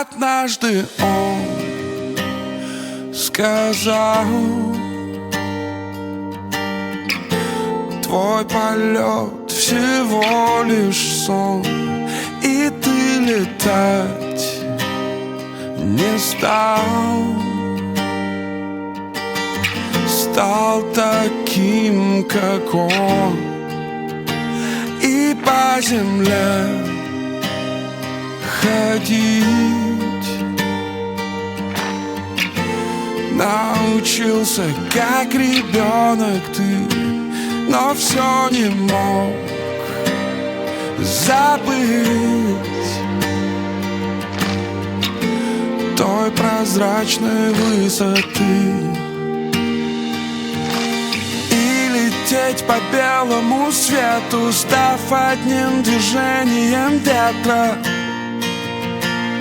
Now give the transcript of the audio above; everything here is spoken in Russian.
Однажды он сказал: твой полет всего лишь сон, и ты летать не стал. Стал таким, как он, и по земле ходить. Научился, как ребенок ты, но все не мог забыть той прозрачной высоты. И лететь по белому свету, став одним движением ветра.